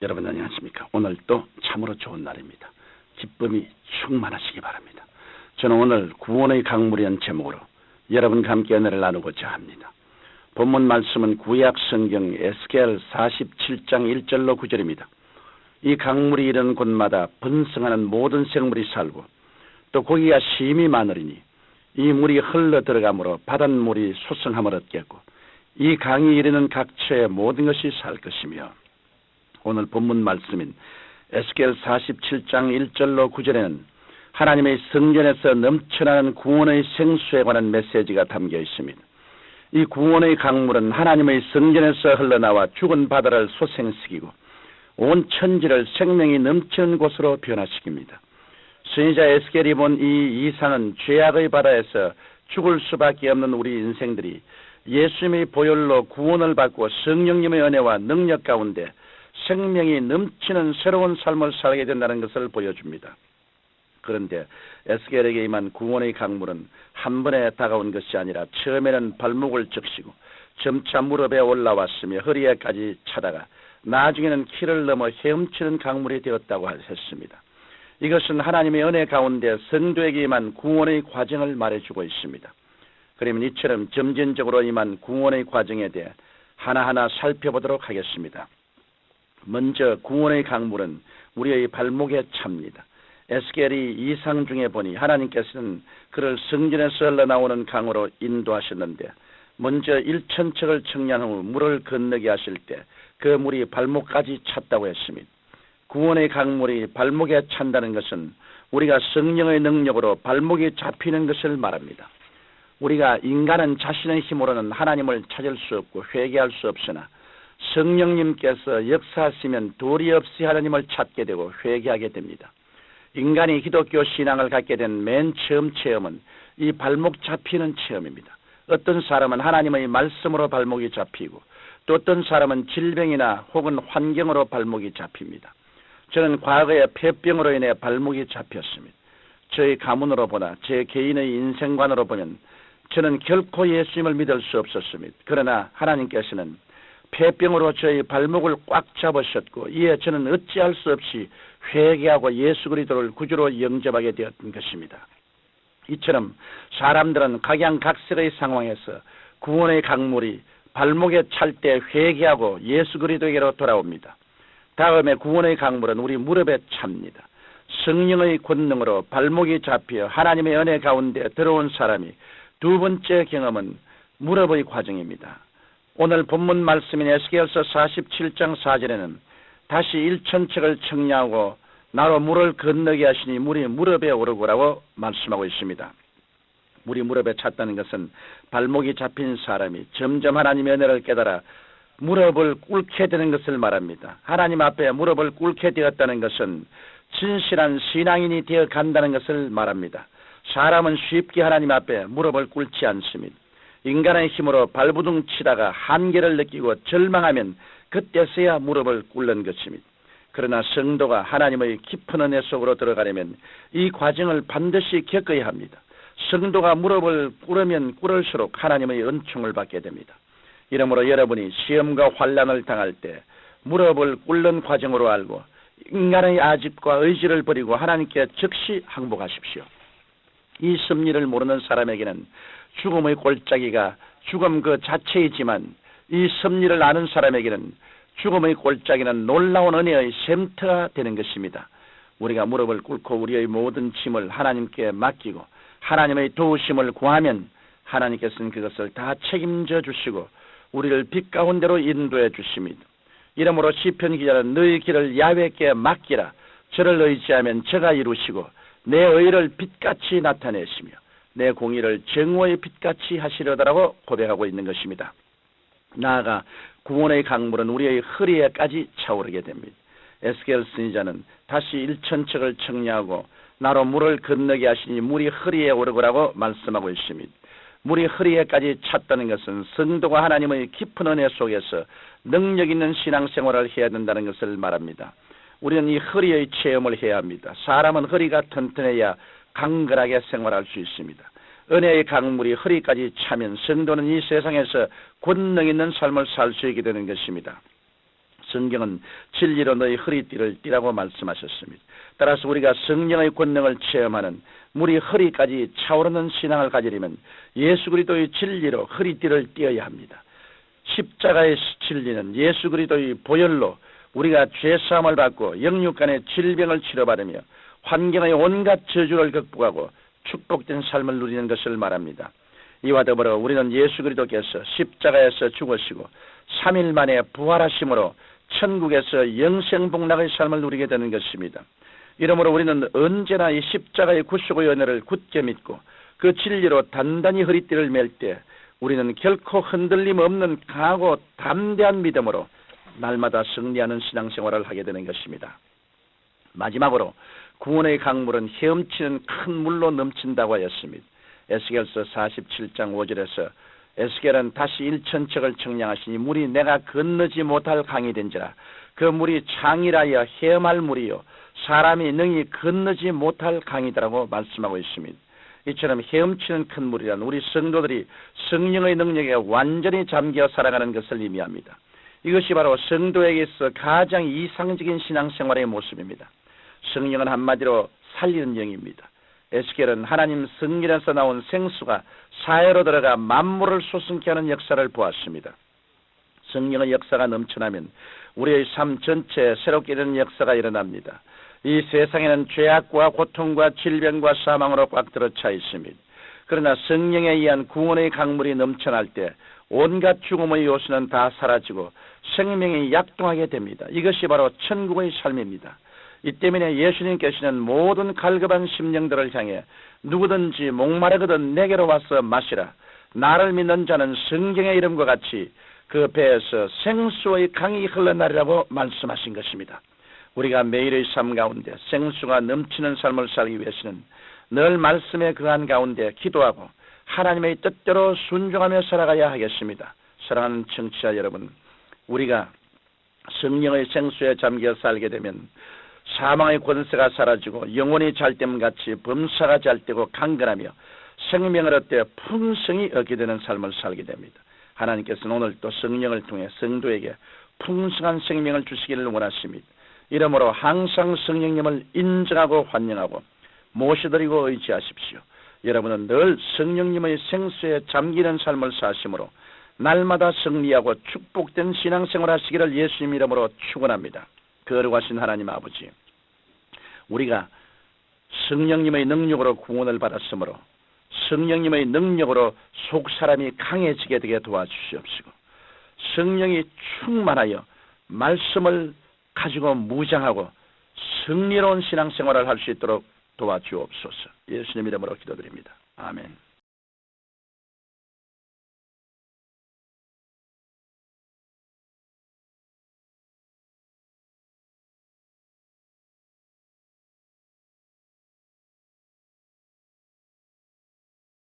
여러분 안녕하십니까? 오늘 또 참으로 좋은 날입니다. 기쁨이 충만하시기 바랍니다. 저는 오늘 구원의 강물이라는 제목으로 여러분과 함께 은혜를 나누고자 합니다. 본문 말씀은 구약 성경 에스겔 47장 1절로 9절입니다. 이 강물이 이르는 곳마다 번성하는 모든 생물이 살고 또 고기가 심히 많으리니 이 물이 흘러 들어가므로 바닷물이 소성함을 얻겠고 이 강이 이르는 각처의 모든 것이 살 것이며, 오늘 본문 말씀인 에스겔 47장 1절로 9절에는 하나님의 성전에서 넘쳐나는 구원의 생수에 관한 메시지가 담겨 있습니다. 이 구원의 강물은 하나님의 성전에서 흘러나와 죽은 바다를 소생시키고 온 천지를 생명이 넘치는 곳으로 변화시킵니다. 선지자 에스겔이 본 이 이상은 죄악의 바다에서 죽을 수밖에 없는 우리 인생들이 예수님의 보혈로 구원을 받고 성령님의 은혜와 능력 가운데 생명이 넘치는 새로운 삶을 살게 된다는 것을 보여줍니다. 그런데 에스겔에게 임한 구원의 강물은 한 번에 다가온 것이 아니라 처음에는 발목을 적시고 점차 무릎에 올라왔으며 허리에까지 차다가 나중에는 키를 넘어 헤엄치는 강물이 되었다고 했습니다. 이것은 하나님의 은혜 가운데 성도에게 임한 구원의 과정을 말해주고 있습니다. 그러면 이처럼 점진적으로 임한 구원의 과정에 대해 하나하나 살펴보도록 하겠습니다. 먼저 구원의 강물은 우리의 발목에 찹니다. 에스겔이 이상 중에 보니 하나님께서는 그를 성전에서 흘러나오는 강으로 인도하셨는데, 먼저 1,000척을 청량 후 물을 건너게 하실 때 그 물이 발목까지 찼다고 했습니다. 구원의 강물이 발목에 찬다는 것은 우리가 성령의 능력으로 발목이 잡히는 것을 말합니다. 우리가 인간은 자신의 힘으로는 하나님을 찾을 수 없고 회개할 수 없으나 성령님께서 역사하시면 도리 없이 하나님을 찾게 되고 회개하게 됩니다. 인간이 기독교 신앙을 갖게 된 맨 처음 체험은 이 발목 잡히는 체험입니다. 어떤 사람은 하나님의 말씀으로 발목이 잡히고 또 어떤 사람은 질병이나 혹은 환경으로 발목이 잡힙니다. 저는 과거에 폐병으로 인해 발목이 잡혔습니다. 저의 가문으로 보나 제 개인의 인생관으로 보면 저는 결코 예수님을 믿을 수 없었습니다. 그러나 하나님께서는 폐병으로 저의 발목을 꽉 잡으셨고 이에 저는 어찌할 수 없이 회개하고 예수 그리스도를 구주로 영접하게 되었던 것입니다. 이처럼 사람들은 각양각색의 상황에서 구원의 강물이 발목에 찰 때 회개하고 예수 그리스도에게로 돌아옵니다. 다음에 구원의 강물은 우리 무릎에 찹니다. 성령의 권능으로 발목이 잡혀 하나님의 은혜 가운데 들어온 사람이 두 번째 경험은 무릎의 과정입니다. 오늘 본문 말씀인 에스겔서 47장 4절에는 다시 1,000척을 청량하고 나로 물을 건너게 하시니 물이 무릎에 오르고라고 말씀하고 있습니다. 물이 무릎에 찼다는 것은 발목이 잡힌 사람이 점점 하나님의 은혜를 깨달아 무릎을 꿇게 되는 것을 말합니다. 하나님 앞에 무릎을 꿇게 되었다는 것은 진실한 신앙인이 되어 간다는 것을 말합니다. 사람은 쉽게 하나님 앞에 무릎을 꿇지 않습니다. 인간의 힘으로 발부둥 치다가 한계를 느끼고 절망하면 그때서야 무릎을 꿇는 것입니다. 그러나 성도가 하나님의 깊은 은혜 속으로 들어가려면 이 과정을 반드시 겪어야 합니다. 성도가 무릎을 꿇으면 꿇을수록 하나님의 은총을 받게 됩니다. 이러므로 여러분이 시험과 환난을 당할 때 무릎을 꿇는 과정으로 알고 인간의 아집과 의지를 버리고 하나님께 즉시 항복하십시오. 이 섭리를 모르는 사람에게는 죽음의 골짜기가 죽음 그 자체이지만 이 섭리를 아는 사람에게는 죽음의 골짜기는 놀라운 은혜의 샘터가 되는 것입니다. 우리가 무릎을 꿇고 우리의 모든 짐을 하나님께 맡기고 하나님의 도우심을 구하면 하나님께서는 그것을 다 책임져 주시고 우리를 빛 가운데로 인도해 주십니다. 이러므로 시편 기자는 너희 길을 야훼께 맡기라. 저를 의지하면 저가 이루시고 내 의를 빛같이 나타내시며 내 공의를 정오의 빛같이 하시려다라고 고백하고 있는 것입니다. 나아가 구원의 강물은 우리의 허리에까지 차오르게 됩니다. 에스겔 선지자는 다시 1,000척을 청량하고 나로 물을 건너게 하시니 물이 허리에 오르고라고 말씀하고 있습니다. 물이 허리에까지 찼다는 것은 성도가 하나님의 깊은 은혜 속에서 능력 있는 신앙생활을 해야 된다는 것을 말합니다. 우리는 이 허리의 체험을 해야 합니다. 사람은 허리가 튼튼해야 강건하게 생활할 수 있습니다. 은혜의 강물이 허리까지 차면 성도는 이 세상에서 권능 있는 삶을 살 수 있게 되는 것입니다. 성경은 진리로 너희 허리띠를 띠라고 말씀하셨습니다. 따라서 우리가 성령의 권능을 체험하는 물이 허리까지 차오르는 신앙을 가지려면 예수 그리스도의 진리로 허리띠를 띠어야 합니다. 십자가의 진리는 예수 그리스도의 보혈로 우리가 죄사함을 받고 영육간의 질병을 치료받으며 환경의 온갖 저주를 극복하고 축복된 삶을 누리는 것을 말합니다. 이와 더불어 우리는 예수 그리스도께서 십자가에서 죽으시고 3일 만에 부활하심으로 천국에서 영생복락의 삶을 누리게 되는 것입니다. 이러므로 우리는 언제나 이 십자가의 구속의 은혜를 굳게 믿고 그 진리로 단단히 허리띠를 맬 때 우리는 결코 흔들림 없는 강하고 담대한 믿음으로 날마다 승리하는 신앙생활을 하게 되는 것입니다. 마지막으로 구원의 강물은 헤엄치는 큰 물로 넘친다고 하였습니다. 에스겔서 47장 5절에서 에스겔은 다시 일천척을 청량하시니 물이 내가 건너지 못할 강이 된지라 그 물이 창이라여 헤엄할 물이요 사람이 능히 건너지 못할 강이더라고 말씀하고 있습니다. 이처럼 헤엄치는 큰 물이란 우리 성도들이 성령의 능력에 완전히 잠겨 살아가는 것을 의미합니다. 이것이 바로 성도에게 있어 가장 이상적인 신앙생활의 모습입니다. 성령은 한마디로 살리는 영입니다. 에스겔은 하나님 성령에서 나온 생수가 사회로 들어가 만물을 소승케 하는 역사를 보았습니다. 성령의 역사가 넘쳐나면 우리의 삶 전체에 새롭게 되는 역사가 일어납니다. 이 세상에는 죄악과 고통과 질병과 사망으로 꽉 들어차 있습니다. 그러나 성령에 의한 구원의 강물이 넘쳐날 때 온갖 죽음의 요소는 다 사라지고 생명이 약동하게 됩니다. 이것이 바로 천국의 삶입니다. 이 때문에 예수님께서는 모든 갈급한 심령들을 향해 누구든지 목마르거든 내게로 와서 마시라. 나를 믿는 자는 성경의 이름과 같이 그 배에서 생수의 강이 흘러나리라고 말씀하신 것입니다. 우리가 매일의 삶 가운데 생수가 넘치는 삶을 살기 위해서는 늘 말씀에 거한 가운데 기도하고 하나님의 뜻대로 순종하며 살아가야 하겠습니다. 사랑하는 청취자 여러분, 우리가 성령의 생수에 잠겨 살게 되면 사망의 권세가 사라지고 영혼이 잘됨같이 범사가 잘되고 강건하며 생명을 얻되 풍성히 얻게 되는 삶을 살게 됩니다. 하나님께서는 오늘 또 성령을 통해 성도에게 풍성한 생명을 주시기를 원하십니다. 이러므로 항상 성령님을 인정하고 환영하고 모셔드리고 의지하십시오. 여러분은 늘 성령님의 생수에 잠기는 삶을 사심으로 날마다 승리하고 축복된 신앙생활 하시기를 예수님 이름으로 축원합니다. 거룩하신 하나님 아버지, 우리가 성령님의 능력으로 구원을 받았으므로 성령님의 능력으로 속사람이 강해지게 되게 도와주시옵시고 성령이 충만하여 말씀을 가지고 무장하고 승리로운 신앙생활을 할 수 있도록 도와주옵소서. 예수님 이름으로 기도드립니다.